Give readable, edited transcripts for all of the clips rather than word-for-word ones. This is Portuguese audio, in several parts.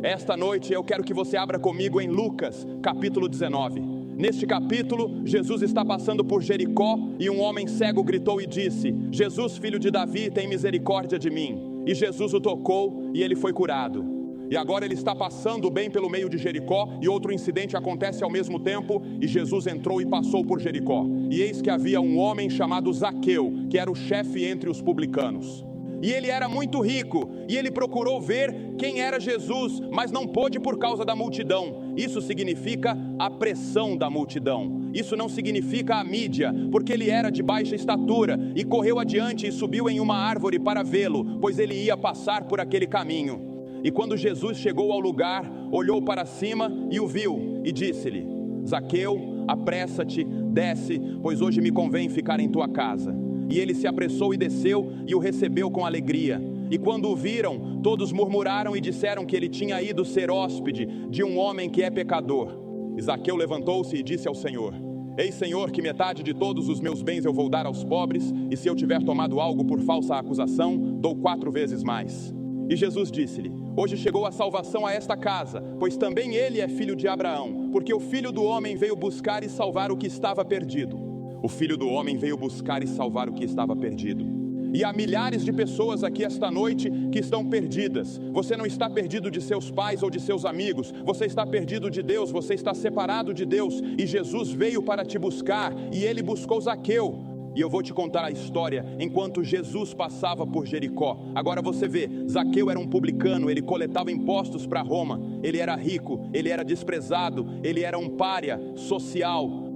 Esta noite eu quero que você abra comigo em Lucas, capítulo 19. Neste capítulo, Jesus está passando por Jericó e um homem cego gritou e disse: Jesus, filho de Davi, tem misericórdia de mim. E Jesus o tocou e ele foi curado. E agora ele está passando bem pelo meio de Jericó e outro incidente acontece ao mesmo tempo e Jesus entrou e passou por Jericó. E eis que havia um homem chamado Zaqueu, que era o chefe entre os publicanos. E ele era muito rico, e ele procurou ver quem era Jesus, mas não pôde por causa da multidão. Isso significa a pressão da multidão. Isso não significa a mídia, porque ele era de baixa estatura, e correu adiante e subiu em uma árvore para vê-lo, pois ele ia passar por aquele caminho. E quando Jesus chegou ao lugar, olhou para cima e o viu, e disse-lhe: Zaqueu, apressa-te, desce, pois hoje me convém ficar em tua casa. E ele se apressou e desceu e o recebeu com alegria. E quando o viram, todos murmuraram e disseram que ele tinha ido ser hóspede de um homem que é pecador. E Zaqueu levantou-se e disse ao Senhor: Ei, Senhor, que metade de todos os meus bens eu vou dar aos pobres, e se eu tiver tomado algo por falsa acusação, dou 4 vezes mais. E Jesus disse-lhe: Hoje chegou a salvação a esta casa, pois também ele é filho de Abraão, porque o Filho do Homem veio buscar e salvar o que estava perdido. O Filho do Homem veio buscar e salvar o que estava perdido. E há milhares de pessoas aqui esta noite que estão perdidas. Você não está perdido de seus pais ou de seus amigos. Você está perdido de Deus, você está separado de Deus. E Jesus veio para te buscar e ele buscou Zaqueu. E eu vou te contar a história enquanto Jesus passava por Jericó. Agora você vê, Zaqueu era um publicano, ele coletava impostos para Roma. Ele era rico, ele era desprezado, ele era um pária social.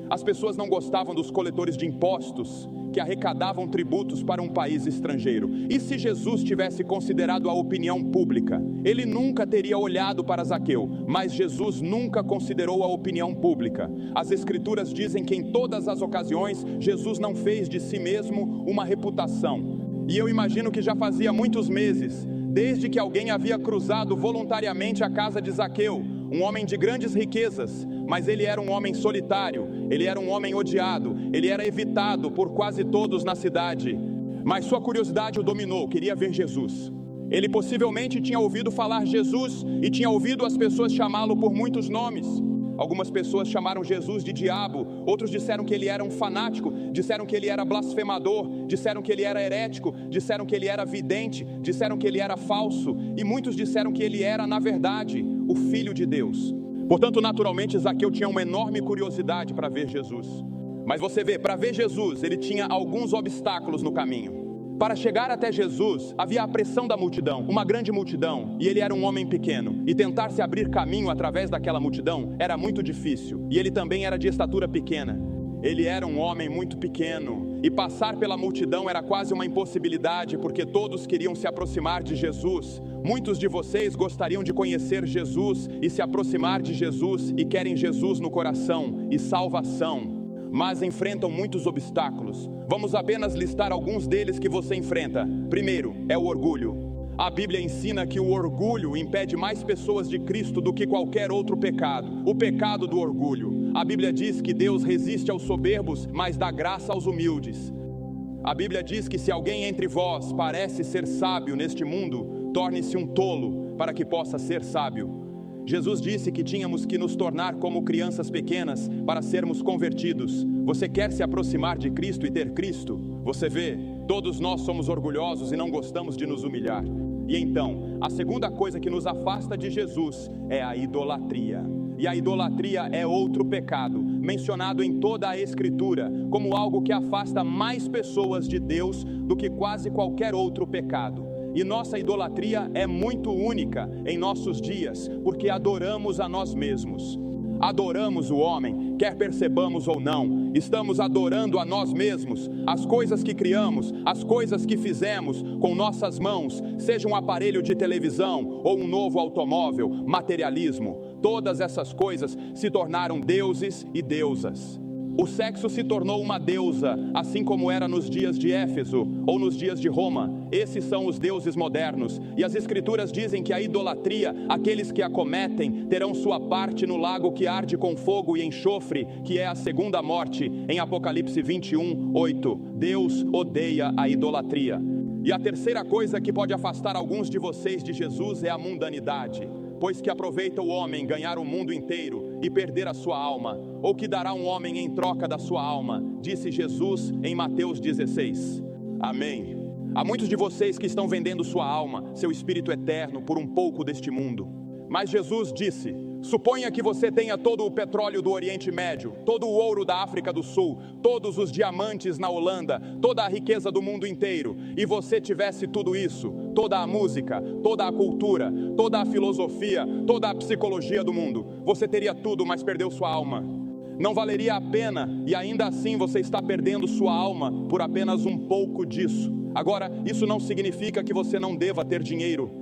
As pessoas não gostavam dos coletores de impostos que arrecadavam tributos para um país estrangeiro. E se Jesus tivesse considerado a opinião pública? Ele nunca teria olhado para Zaqueu, mas Jesus nunca considerou a opinião pública. As Escrituras dizem que em todas as ocasiões, Jesus não fez de si mesmo uma reputação. E eu imagino que já fazia muitos meses, desde que alguém havia cruzado voluntariamente a casa de Zaqueu, um homem de grandes riquezas, mas ele era um homem solitário, ele era um homem odiado, ele era evitado por quase todos na cidade. Mas sua curiosidade o dominou, queria ver Jesus. Ele possivelmente tinha ouvido falar Jesus e tinha ouvido as pessoas chamá-lo por muitos nomes. Algumas pessoas chamaram Jesus de diabo, outros disseram que ele era um fanático, disseram que ele era blasfemador, disseram que ele era herético, disseram que ele era vidente, disseram que ele era falso, e muitos disseram que ele era, na verdade, o Filho de Deus. Portanto, naturalmente, Zaqueu tinha uma enorme curiosidade para ver Jesus. Mas você vê, para ver Jesus, ele tinha alguns obstáculos no caminho. Para chegar até Jesus, havia a pressão da multidão, uma grande multidão, e ele era um homem pequeno. E tentar se abrir caminho através daquela multidão era muito difícil. E ele também era de estatura pequena. Ele era um homem muito pequeno. E passar pela multidão era quase uma impossibilidade, porque todos queriam se aproximar de Jesus. Muitos de vocês gostariam de conhecer Jesus e se aproximar de Jesus e querem Jesus no coração e salvação, mas enfrentam muitos obstáculos. Vamos apenas listar alguns deles que você enfrenta. Primeiro, é o orgulho. A Bíblia ensina que o orgulho impede mais pessoas de Cristo do que qualquer outro pecado. O pecado do orgulho. A Bíblia diz que Deus resiste aos soberbos, mas dá graça aos humildes. A Bíblia diz que se alguém entre vós parece ser sábio neste mundo, torne-se um tolo para que possa ser sábio. Jesus disse que tínhamos que nos tornar como crianças pequenas para sermos convertidos. Você quer se aproximar de Cristo e ter Cristo? Você vê, todos nós somos orgulhosos e não gostamos de nos humilhar. E então, a segunda coisa que nos afasta de Jesus é a idolatria. E a idolatria é outro pecado, mencionado em toda a Escritura, como algo que afasta mais pessoas de Deus do que quase qualquer outro pecado. E nossa idolatria é muito única em nossos dias, porque adoramos a nós mesmos. Adoramos o homem, quer percebamos ou não. Estamos adorando a nós mesmos, as coisas que criamos, as coisas que fizemos com nossas mãos, seja um aparelho de televisão ou um novo automóvel, materialismo. Todas essas coisas se tornaram deuses e deusas. O sexo se tornou uma deusa, assim como era nos dias de Éfeso ou nos dias de Roma. Esses são os deuses modernos. E as Escrituras dizem que a idolatria, aqueles que a cometem, terão sua parte no lago que arde com fogo e enxofre, que é a segunda morte, em Apocalipse 21:8. Deus odeia a idolatria. E a terceira coisa que pode afastar alguns de vocês de Jesus é a mundanidade. Pois que aproveita o homem ganhar o mundo inteiro e perder a sua alma, ou que dará um homem em troca da sua alma, disse Jesus em Mateus 16. Amém. Há muitos de vocês que estão vendendo sua alma, seu espírito eterno, por um pouco deste mundo. Mas Jesus disse: suponha que você tenha todo o petróleo do Oriente Médio, todo o ouro da África do Sul, todos os diamantes na Holanda, toda a riqueza do mundo inteiro, e você tivesse tudo isso, toda a música, toda a cultura, toda a filosofia, toda a psicologia do mundo. Você teria tudo, mas perdeu sua alma. Não valeria a pena, e ainda assim você está perdendo sua alma por apenas um pouco disso. Agora, isso não significa que você não deva ter dinheiro.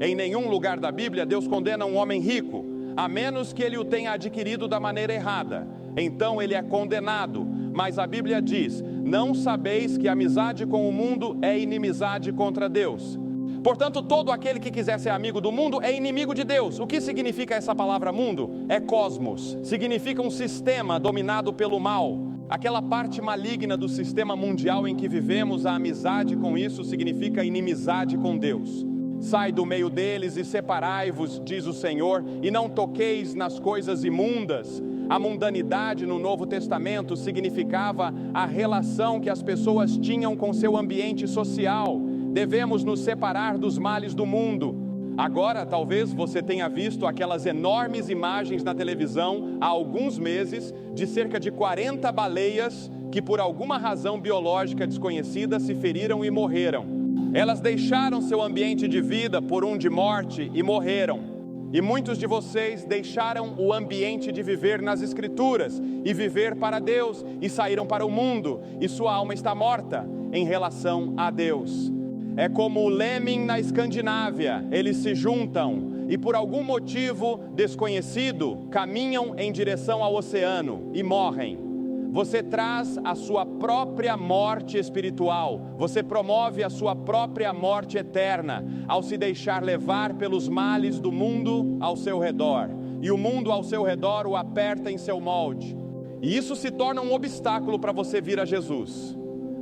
Em nenhum lugar da Bíblia Deus condena um homem rico, a menos que ele o tenha adquirido da maneira errada. Então ele é condenado. Mas a Bíblia diz: não sabeis que a amizade com o mundo é inimizade contra Deus? Portanto, todo aquele que quiser ser amigo do mundo é inimigo de Deus. O que significa essa palavra mundo? É cosmos. Significa um sistema dominado pelo mal. Aquela parte maligna do sistema mundial em que vivemos, a amizade com isso significa inimizade com Deus. Sai do meio deles e separai-vos, diz o Senhor, e não toqueis nas coisas imundas. A mundanidade no Novo Testamento significava a relação que as pessoas tinham com seu ambiente social. Devemos nos separar dos males do mundo. Agora, talvez você tenha visto aquelas enormes imagens na televisão há alguns meses de cerca de 40 baleias que por alguma razão biológica desconhecida se feriram e morreram. Elas deixaram seu ambiente de vida por um de morte e morreram. E muitos de vocês deixaram o ambiente de viver nas Escrituras e viver para Deus e saíram para o mundo e sua alma está morta em relação a Deus. É como o lemming na Escandinávia, eles se juntam e por algum motivo desconhecido caminham em direção ao oceano e morrem. Você traz a sua própria morte espiritual, você promove a sua própria morte eterna, ao se deixar levar pelos males do mundo ao seu redor, e o mundo ao seu redor o aperta em seu molde, e isso se torna um obstáculo para você vir a Jesus,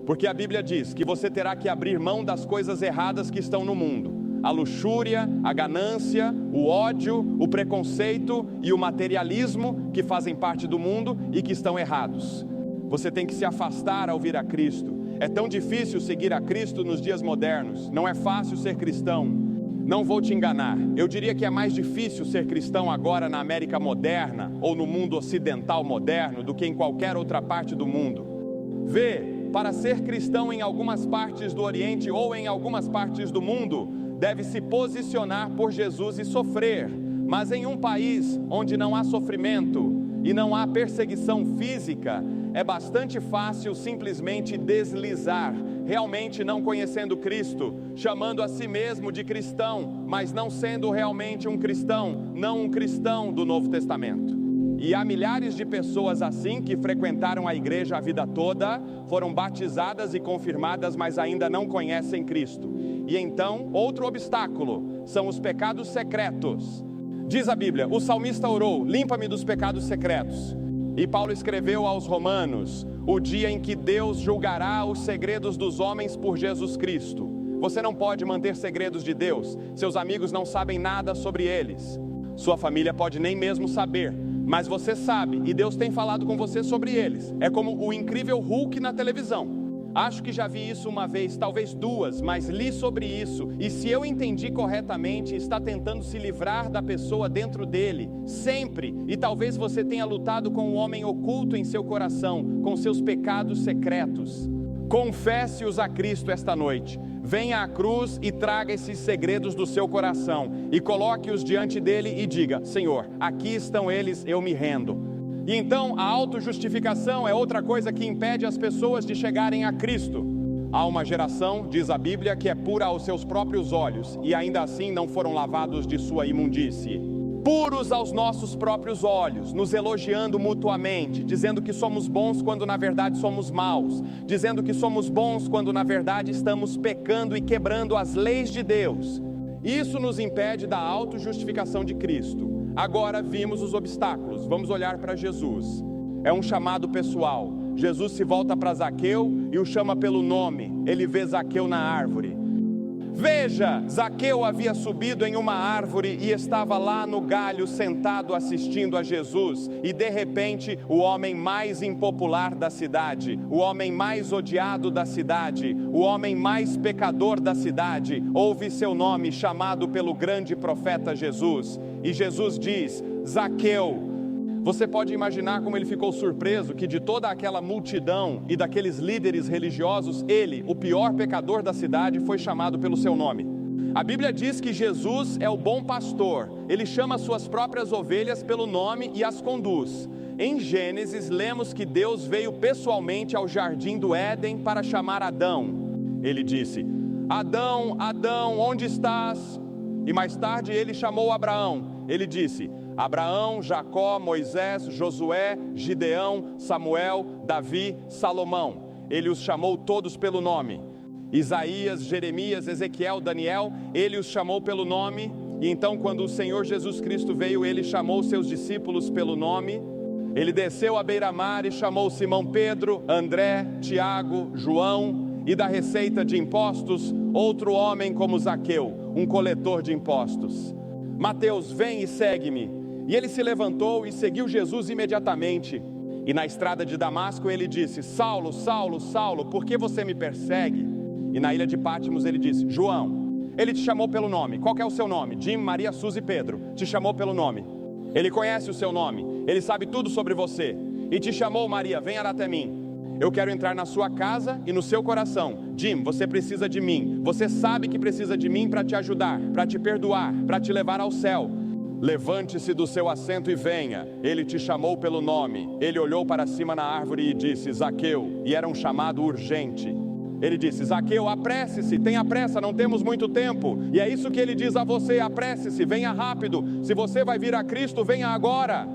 porque a Bíblia diz que você terá que abrir mão das coisas erradas que estão no mundo, a luxúria, a ganância, o ódio, o preconceito e o materialismo que fazem parte do mundo e que estão errados. Você tem que se afastar ao vir a Cristo. É tão difícil seguir a Cristo nos dias modernos. Não é fácil ser cristão. Não vou te enganar. Eu diria que é mais difícil ser cristão agora na América moderna ou no mundo ocidental moderno do que em qualquer outra parte do mundo. Para ser cristão em algumas partes do Oriente ou em algumas partes do mundo, deve se posicionar por Jesus e sofrer, mas em um país onde não há sofrimento e não há perseguição física, é bastante fácil simplesmente deslizar, realmente não conhecendo Cristo, chamando a si mesmo de cristão, mas não sendo realmente um cristão, não um cristão do Novo Testamento. E há milhares de pessoas assim que frequentaram a igreja a vida toda, foram batizadas e confirmadas, mas ainda não conhecem Cristo. E então, outro obstáculo são os pecados secretos. Diz a Bíblia, o salmista orou: limpa-me dos pecados secretos. E Paulo escreveu aos Romanos, o dia em que Deus julgará os segredos dos homens por Jesus Cristo. Você não pode manter segredos de Deus, seus amigos não sabem nada sobre eles. Sua família pode nem mesmo saber, mas você sabe, e Deus tem falado com você sobre eles. É como o incrível Hulk na televisão. Acho que já vi isso uma vez, talvez duas, mas li sobre isso. E se eu entendi corretamente, está tentando se livrar da pessoa dentro dele, sempre. E talvez você tenha lutado com o homem oculto em seu coração, com seus pecados secretos. Confesse-os a Cristo esta noite. Venha à cruz e traga esses segredos do seu coração. E coloque-os diante dele e diga: Senhor, aqui estão eles, eu me rendo. E então a autojustificação é outra coisa que impede as pessoas de chegarem a Cristo. Há uma geração, diz a Bíblia, que é pura aos seus próprios olhos e ainda assim não foram lavados de sua imundície. Puros aos nossos próprios olhos, nos elogiando mutuamente, dizendo que somos bons quando na verdade somos maus, dizendo que somos bons quando na verdade estamos pecando e quebrando as leis de Deus. Isso nos impede da autojustificação de Cristo. Agora vimos os obstáculos, vamos olhar para Jesus. É um chamado pessoal. Jesus se volta para Zaqueu e o chama pelo nome. Ele vê Zaqueu na árvore. Veja, Zaqueu havia subido em uma árvore e estava lá no galho sentado assistindo a Jesus. E de repente, o homem mais impopular da cidade, o homem mais odiado da cidade, o homem mais pecador da cidade, ouve seu nome chamado pelo grande profeta Jesus. E Jesus diz: Zaqueu. Você pode imaginar como ele ficou surpreso que de toda aquela multidão e daqueles líderes religiosos, ele, o pior pecador da cidade, foi chamado pelo seu nome. A Bíblia diz que Jesus é o bom pastor, ele chama suas próprias ovelhas pelo nome e as conduz. Em Gênesis, lemos que Deus veio pessoalmente ao jardim do Éden para chamar Adão. Ele disse: Adão, Adão, onde estás? E mais tarde ele chamou Abraão. Ele disse: Abraão, Jacó, Moisés, Josué, Gideão, Samuel, Davi, Salomão. Ele os chamou todos pelo nome. Isaías, Jeremias, Ezequiel, Daniel, ele os chamou pelo nome. E então, quando o Senhor Jesus Cristo veio, ele chamou seus discípulos pelo nome. Ele desceu à beira-mar e chamou Simão Pedro, André, Tiago, João, e da receita de impostos, outro homem como Zaqueu, um coletor de impostos. Mateus, vem e segue-me. E ele se levantou e seguiu Jesus imediatamente. E na estrada de Damasco ele disse: Saulo, Saulo, Saulo, por que você me persegue? E na ilha de Pátimos ele disse: João. Ele te chamou pelo nome. Qual que é o seu nome? Jim, Maria, Suzy e Pedro. Te chamou pelo nome. Ele conhece o seu nome. Ele sabe tudo sobre você. E te chamou, Maria, venha até mim. Eu quero entrar na sua casa e no seu coração. Jim, você precisa de mim. Você sabe que precisa de mim para te ajudar, para te perdoar, para te levar ao céu. Levante-se do seu assento e venha. Ele te chamou pelo nome. Ele olhou para cima na árvore e disse: Zaqueu. E era um chamado urgente. Ele disse: Zaqueu, apresse-se, tenha pressa, não temos muito tempo. E é isso que ele diz a você: apresse-se, venha rápido. Se você vai vir a Cristo, venha agora.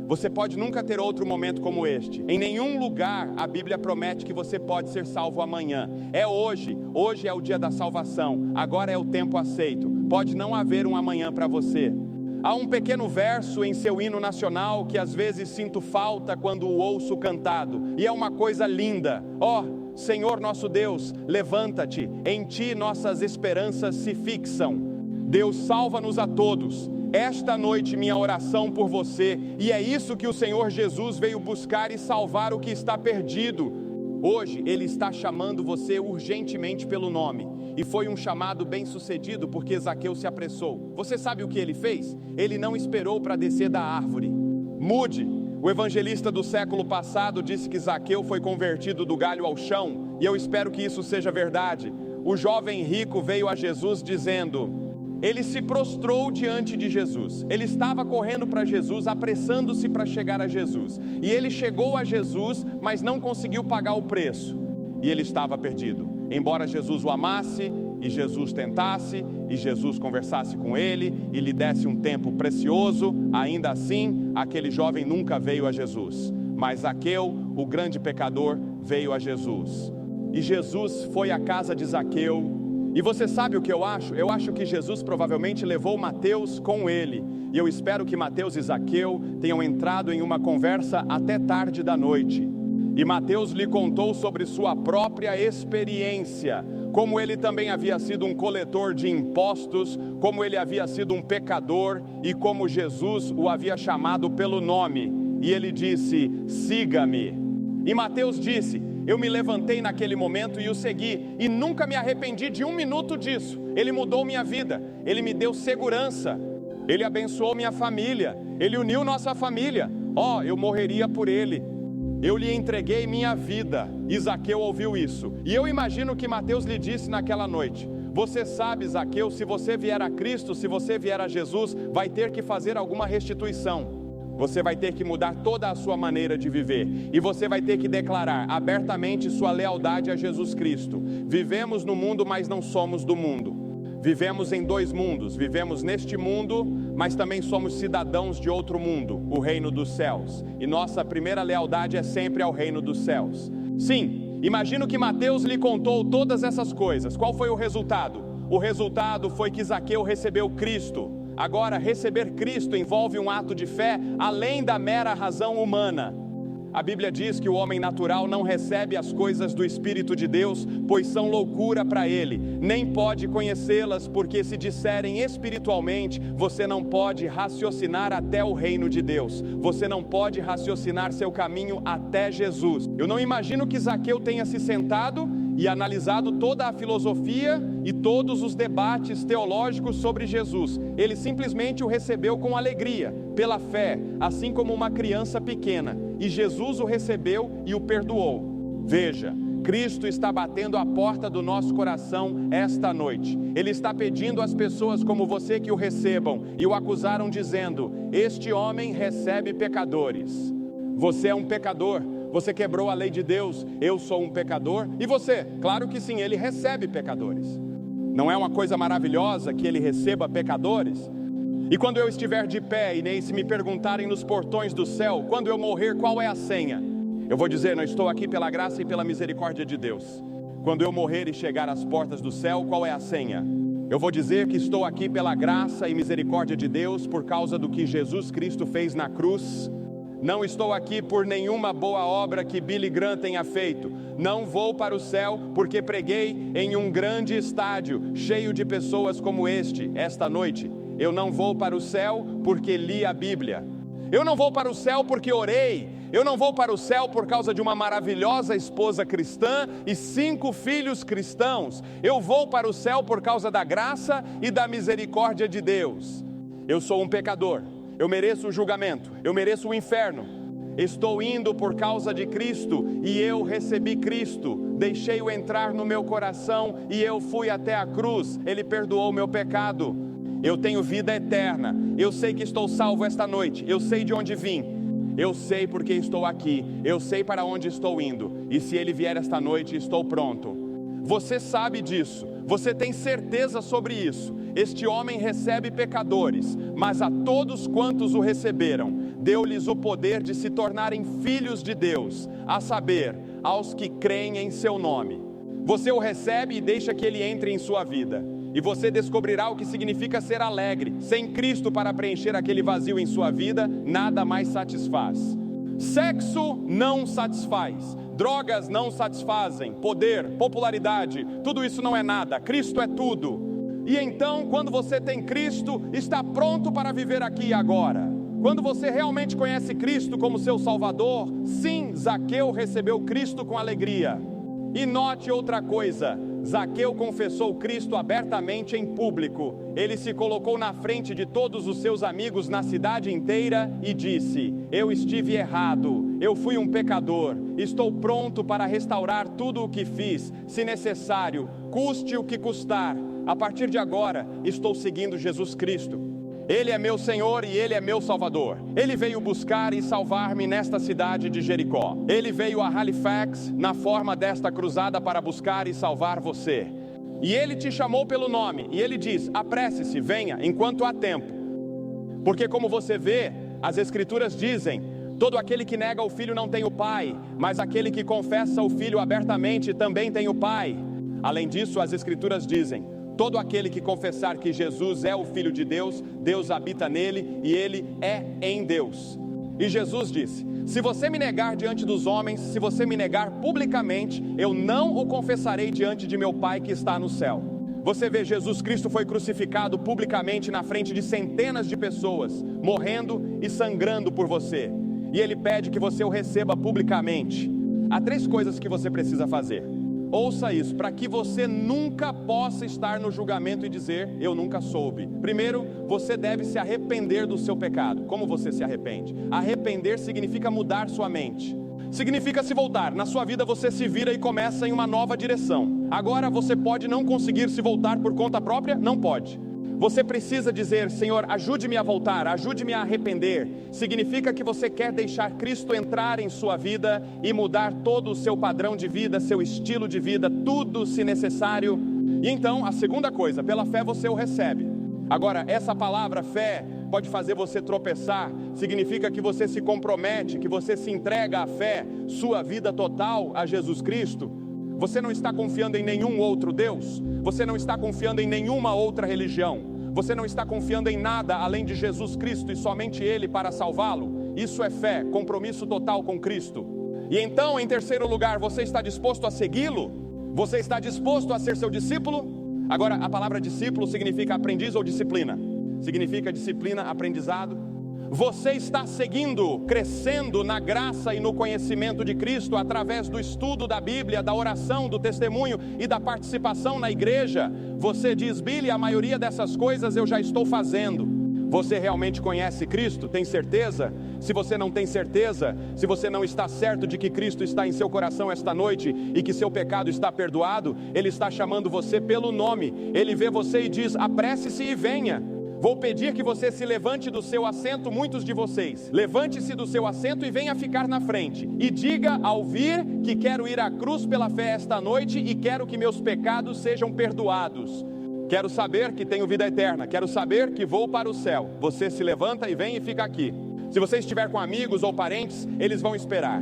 Você pode nunca ter outro momento como este. Em nenhum lugar a Bíblia promete que você pode ser salvo amanhã. É hoje. Hoje é o dia da salvação. Agora é o tempo aceito. Pode não haver um amanhã para você. Há um pequeno verso em seu hino nacional que às vezes sinto falta quando o ouço cantado. E é uma coisa linda. Ó, Senhor nosso Deus, levanta-te. Em ti nossas esperanças se fixam. Deus, salva-nos a todos. Esta noite minha oração por você. E é isso que o Senhor Jesus veio buscar e salvar o que está perdido. Hoje Ele está chamando você urgentemente pelo nome. E foi um chamado bem sucedido porque Zaqueu se apressou. Você sabe o que ele fez? Ele não esperou para descer da árvore. Mude. O evangelista do século passado disse que Zaqueu foi convertido do galho ao chão. E eu espero que isso seja verdade. O jovem rico veio a Jesus dizendo... Ele se prostrou diante de Jesus. Ele estava correndo para Jesus, apressando-se para chegar a Jesus. E ele chegou a Jesus, mas não conseguiu pagar o preço. E ele estava perdido. Embora Jesus o amasse, e Jesus tentasse, e Jesus conversasse com ele, e lhe desse um tempo precioso, ainda assim, aquele jovem nunca veio a Jesus. Mas Zaqueu, o grande pecador, veio a Jesus. E Jesus foi à casa de Zaqueu. E você sabe o que eu acho? Eu acho que Jesus provavelmente levou Mateus com ele. E eu espero que Mateus e Zaqueu tenham entrado em uma conversa até tarde da noite. E Mateus lhe contou sobre sua própria experiência. Como ele também havia sido um coletor de impostos, como ele havia sido um pecador e como Jesus o havia chamado pelo nome. E ele disse: siga-me. E Mateus disse: eu me levantei naquele momento e o segui, e nunca me arrependi de um minuto disso. Ele mudou minha vida, ele me deu segurança, ele abençoou minha família, ele uniu nossa família. Eu morreria por ele, eu lhe entreguei minha vida. E Zaqueu ouviu isso, e eu imagino que Mateus lhe disse naquela noite: você sabe, Zaqueu, se você vier a Cristo, se você vier a Jesus, vai ter que fazer alguma restituição. Você vai ter que mudar toda a sua maneira de viver. E você vai ter que declarar abertamente sua lealdade a Jesus Cristo. Vivemos no mundo, mas não somos do mundo. Vivemos em dois mundos. Vivemos neste mundo, mas também somos cidadãos de outro mundo, o reino dos céus. E nossa primeira lealdade é sempre ao reino dos céus. Sim, imagino que Mateus lhe contou todas essas coisas. Qual foi o resultado? O resultado foi que Zaqueu recebeu Cristo. Agora, receber Cristo envolve um ato de fé além da mera razão humana. A Bíblia diz que o homem natural não recebe as coisas do Espírito de Deus, pois são loucura para ele, nem pode conhecê-las, porque se disserem espiritualmente, você não pode raciocinar até o reino de Deus, você não pode raciocinar seu caminho até Jesus. Eu não imagino que Zaqueu tenha se sentado e analisado toda a filosofia e todos os debates teológicos sobre Jesus. Ele simplesmente o recebeu com alegria, pela fé, assim como uma criança pequena, e Jesus o recebeu e o perdoou. Veja, Cristo está batendo a porta do nosso coração esta noite. Ele está pedindo às pessoas como você que o recebam, e o acusaram dizendo: este homem recebe pecadores. Você é um pecador, você quebrou a lei de Deus, eu sou um pecador. E você? Claro que sim, ele recebe pecadores. Não é uma coisa maravilhosa que ele receba pecadores? E quando eu estiver de pé e se me perguntarem nos portões do céu, quando eu morrer, qual é a senha? Eu vou dizer: não, estou aqui pela graça e pela misericórdia de Deus. Quando eu morrer e chegar às portas do céu, qual é a senha? Eu vou dizer que estou aqui pela graça e misericórdia de Deus por causa do que Jesus Cristo fez na cruz. Não estou aqui por nenhuma boa obra que Billy Graham tenha feito. Não vou para o céu porque preguei em um grande estádio cheio de pessoas como esta noite. Eu não vou para o céu porque li a Bíblia. Eu não vou para o céu porque orei. Eu não vou para o céu por causa de uma maravilhosa esposa cristã e 5 filhos cristãos. Eu vou para o céu por causa da graça e da misericórdia de Deus. Eu sou um pecador. Eu mereço o julgamento, eu mereço o inferno. Estou indo por causa de Cristo e eu recebi Cristo. Deixei-o entrar no meu coração e eu fui até a cruz. Ele perdoou o meu pecado. Eu tenho vida eterna. Eu sei que estou salvo esta noite. Eu sei de onde vim. Eu sei porque estou aqui. Eu sei para onde estou indo. E se Ele vier esta noite, estou pronto. Você sabe disso. Você tem certeza sobre isso. Este homem recebe pecadores, mas a todos quantos o receberam, deu-lhes o poder de se tornarem filhos de Deus, a saber, aos que creem em seu nome. Você o recebe e deixa que ele entre em sua vida, e você descobrirá o que significa ser alegre. Sem Cristo para preencher aquele vazio em sua vida, nada mais satisfaz. Sexo não satisfaz, drogas não satisfazem, poder, popularidade, tudo isso não é nada, Cristo é tudo. E então, quando você tem Cristo, está pronto para viver aqui e agora. Quando você realmente conhece Cristo como seu Salvador, sim, Zaqueu recebeu Cristo com alegria. E note outra coisa, Zaqueu confessou Cristo abertamente em público. Ele se colocou na frente de todos os seus amigos na cidade inteira e disse: eu estive errado, eu fui um pecador, estou pronto para restaurar tudo o que fiz, se necessário, custe o que custar. A partir de agora, estou seguindo Jesus Cristo. Ele é meu Senhor e Ele é meu Salvador. Ele veio buscar e salvar-me nesta cidade de Jericó. Ele veio a Halifax na forma desta cruzada para buscar e salvar você. E Ele te chamou pelo nome e Ele diz: apresse-se, venha, enquanto há tempo. Porque como você vê, as Escrituras dizem: todo aquele que nega o Filho não tem o Pai, mas aquele que confessa o Filho abertamente também tem o Pai. Além disso, as Escrituras dizem: todo aquele que confessar que Jesus é o Filho de Deus, Deus habita nele e ele é em Deus. E Jesus disse: se você me negar diante dos homens, se você me negar publicamente, eu não o confessarei diante de meu Pai que está no céu. Você vê, Jesus Cristo foi crucificado publicamente na frente de centenas de pessoas, morrendo e sangrando por você. E Ele pede que você o receba publicamente. Há 3 coisas que você precisa fazer. Ouça isso, para que você nunca possa estar no julgamento e dizer: eu nunca soube. Primeiro, você deve se arrepender do seu pecado. Como você se arrepende? Arrepender significa mudar sua mente. Significa se voltar. Na sua vida você se vira e começa em uma nova direção. Agora você pode não conseguir se voltar por conta própria? Não pode. Você precisa dizer: Senhor, ajude-me a voltar, ajude-me a arrepender. Significa que você quer deixar Cristo entrar em sua vida e mudar todo o seu padrão de vida, seu estilo de vida, tudo se necessário. E então, a segunda coisa, pela fé você o recebe. Agora, essa palavra fé pode fazer você tropeçar. Significa que você se compromete, que você se entrega à fé, sua vida total a Jesus Cristo. Você não está confiando em nenhum outro Deus, você não está confiando em nenhuma outra religião. Você não está confiando em nada além de Jesus Cristo e somente Ele para salvá-lo? Isso é fé, compromisso total com Cristo. E então, em terceiro lugar, você está disposto a segui-lo? Você está disposto a ser seu discípulo? Agora, a palavra discípulo significa aprendiz ou disciplina? Significa disciplina, aprendizado. Você está seguindo, crescendo na graça e no conhecimento de Cristo através do estudo da Bíblia, da oração, do testemunho e da participação na igreja. Você diz: Billy, a maioria dessas coisas eu já estou fazendo. Você realmente conhece Cristo? Tem certeza? Se você não tem certeza, se você não está certo de que Cristo está em seu coração esta noite e que seu pecado está perdoado, Ele está chamando você pelo nome. Ele vê você e diz: apresse-se e venha. Vou pedir que você se levante do seu assento, muitos de vocês. Levante-se do seu assento e venha ficar na frente. E diga ao vir que quero ir à cruz pela fé esta noite e quero que meus pecados sejam perdoados. Quero saber que tenho vida eterna. Quero saber que vou para o céu. Você se levanta e vem e fica aqui. Se você estiver com amigos ou parentes, eles vão esperar.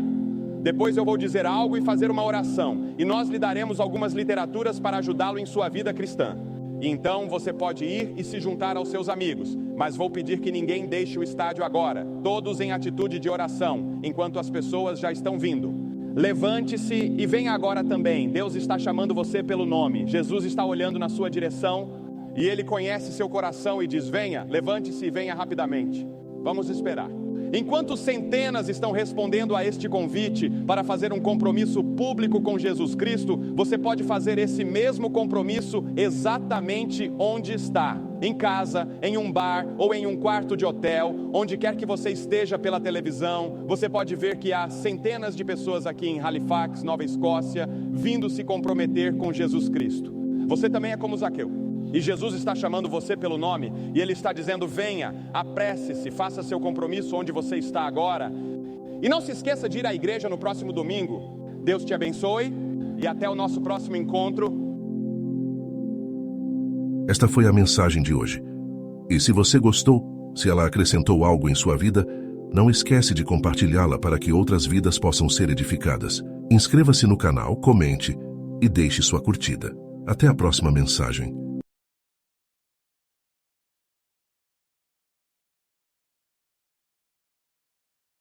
Depois eu vou dizer algo e fazer uma oração. E nós lhe daremos algumas literaturas para ajudá-lo em sua vida cristã. E então você pode ir e se juntar aos seus amigos, mas vou pedir que ninguém deixe o estádio agora, todos em atitude de oração, enquanto as pessoas já estão vindo. Levante-se e venha agora também. Deus está chamando você pelo nome. Jesus está olhando na sua direção e Ele conhece seu coração e diz: venha, levante-se e venha rapidamente. Vamos esperar. Enquanto centenas estão respondendo a este convite para fazer um compromisso público com Jesus Cristo, você pode fazer esse mesmo compromisso exatamente onde está. Em casa, em um bar ou em um quarto de hotel, onde quer que você esteja pela televisão, você pode ver que há centenas de pessoas aqui em Halifax, Nova Escócia, vindo se comprometer com Jesus Cristo. Você também é como Zaqueu. E Jesus está chamando você pelo nome, e Ele está dizendo: venha, apresse-se, faça seu compromisso onde você está agora. E não se esqueça de ir à igreja no próximo domingo. Deus te abençoe, e até o nosso próximo encontro. Esta foi a mensagem de hoje. E se você gostou, se ela acrescentou algo em sua vida, não esquece de compartilhá-la para que outras vidas possam ser edificadas. Inscreva-se no canal, comente e deixe sua curtida. Até a próxima mensagem.